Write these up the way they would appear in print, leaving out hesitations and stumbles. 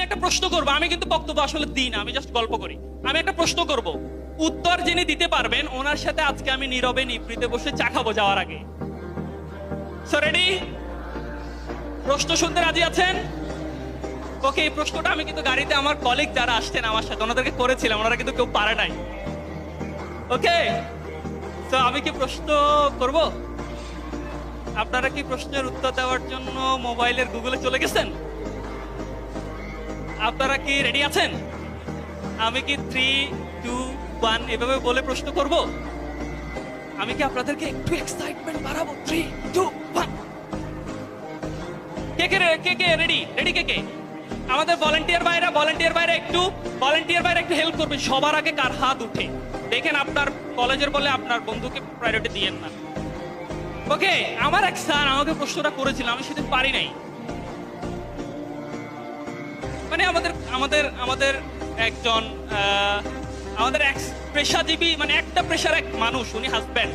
একটা প্রশ্ন করবো, আমি কিন্তু বক্তব্য আসলে দিই না, আমি জাস্ট গল্প করি। আমি একটা প্রশ্ন করব, উত্তর যিনি দিতে পারবেন ওনার সাথে আজকে আমি নীরবে নিভৃতে বসে চা খাবো যাওয়ার আগে। So ready? প্রশ্ন শুনতে রাজি আছেন? ওকে, এই প্রশ্নটা আমি কিন্তু গাড়িতে আমার কলিগ যারা আসছেন আমার সাথে ওনাদেরকে করেছিলাম, ওনারা কিন্তু কেউ পারে নাই। ওকে, তো আমি কি প্রশ্ন করব? আপনারা কি প্রশ্নের উত্তর দেওয়ার জন্য মোবাইলের গুগলে চলে গেছেন? আপনারা কি রেডি আছেন? আমি কি 3, 2, 1 এভাবে বলে প্রশ্ন করব? আমি কি আপনাদেরকে একটু এক্সাইটমেন্ট বাড়াবো? 3, 2, 1। কে কে রেডি? রেডি কে কে? আমাদের ভলান্টিয়ার ভাইরা একটু হেল্প করবেন। সবার আগে কার হাত উঠে দেখেন, আপনার কলেজের বলে আপনার বন্ধুকে প্রায়োরিটি দিয়েন না। ওকে, আমার এক স্যার আমাকে প্রশ্নটা করেছিল, আমি সেদিন পারি নাই। মানে আমাদের একজন আমাদের এক পেশাজীবী, মানে একটা পেশার এক মানুষ, উনি হাজব্যান্ড।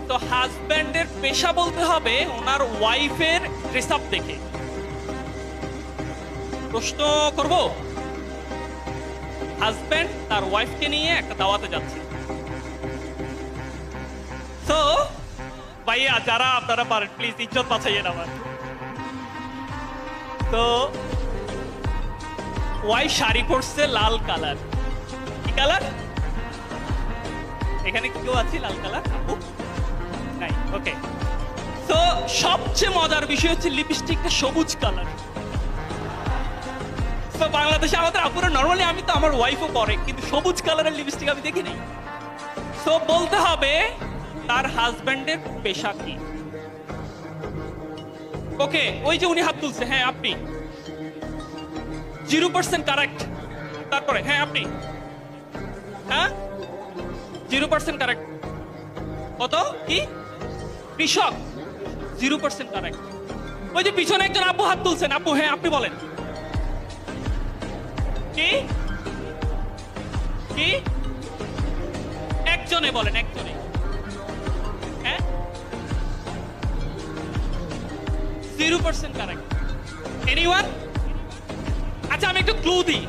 তো হাজব্যান্ডের পেশা বলতে হবে ওনার ওয়াইফের ড্রেস আপ দেখে প্রশ্ন করব। হাজব্যান্ড তার ওয়াইফকে নিয়ে একটা দাওয়াতে যাচ্ছে। তো ভাইয়া যারা আপনারা পারেন প্লিজ ইজ্জত বাঁচাইয়েন আমার। তো ওয়াইফ শাড়ি পরছে লাল কালার। কি কালার? এখানে কি কেউ আছে লাল কালার? আপু নাই? ওকে, তো সবচেয়ে মজার বিষয় হচ্ছে লিপস্টিকটা সবুজ কালার। তো বাংলাদেশে আমাদের আপুরা নরমালি, আমি তো আমার ওয়াইফও পরে, কিন্তু সবুজ কালারের লিপস্টিক আমি দেখি নাই। তো বলতে হবে তার হাজবেন্ডের পেশা কি। ওকে, ওই যে উনি হাত তুলছে, হ্যাঁ আপনি 0% কারেক্ট। তারপরে হ্যাঁ আপনি, হ্যাঁ 0% কারেক্ট। কত কি? কৃষক, 0% কারেক্ট। ওই যে পিছনে একজন আপু হাত তুলছেন, আপু হ্যাঁ আপনি বলেন। কি কি? একজনে বলেন, একজনে। হ্যাঁ 0% কারেক্ট। এনিওয়ান? আচ্ছা আমি একটু ক্লু দিই,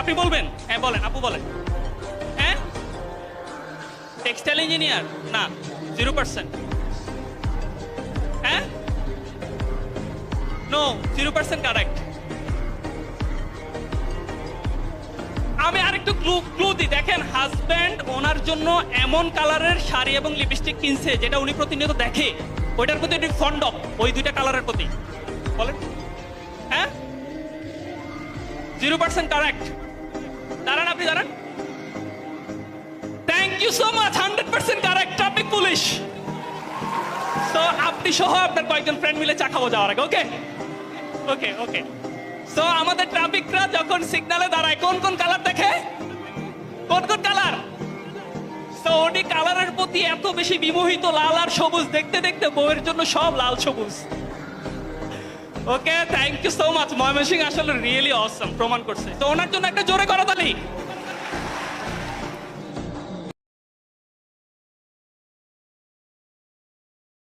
আপনি বলবেন। হ্যাঁ বলেন, আপু বলেন। হ্যাঁ টেক্সটাইল ইঞ্জিনিয়ার? না, 0%। হ্যাঁ নো, 0% কারেক্ট। আমি আরেকটু ক্লু দিই, দেখেন হাজব্যান্ড ওনার জন্য এমন কালারের শাড়ি এবং লিপস্টিক কিনছে যেটা উনি প্রতিনিয়ত দেখে, ওইটার প্রতি উনি ফন্ড অফ, ওই দুইটা কালারের প্রতি। বলেন। হ্যাঁ 0% কারেক্ট। দাঁড়ান, আপনি দাঁড়ান। Thank you so much, 100% correct. Traffic police. তো আপনি সহ আপনার কয়েকজন ফ্রেন্ড মিলে চা খাবো যাওয়ার আগে। ওকে ওকে ওকে। তো আমাদের ট্রাফিকরা যখন সিগন্যালে দাঁড়ায় কোন কোন কালার দেখে? কোন কোন কালার? তো উনি কালারের প্রতি এত বেশি বিমোহিত, লাল আর সবুজ দেখতে দেখতে বউয়ের জন্য সব লাল সবুজ। Okay, thank you so much. Mymensingh আসলে রিয়েলি অসাম, প্রমাণ করছে। তো ওনার জন্য একটা জোরে করতালি।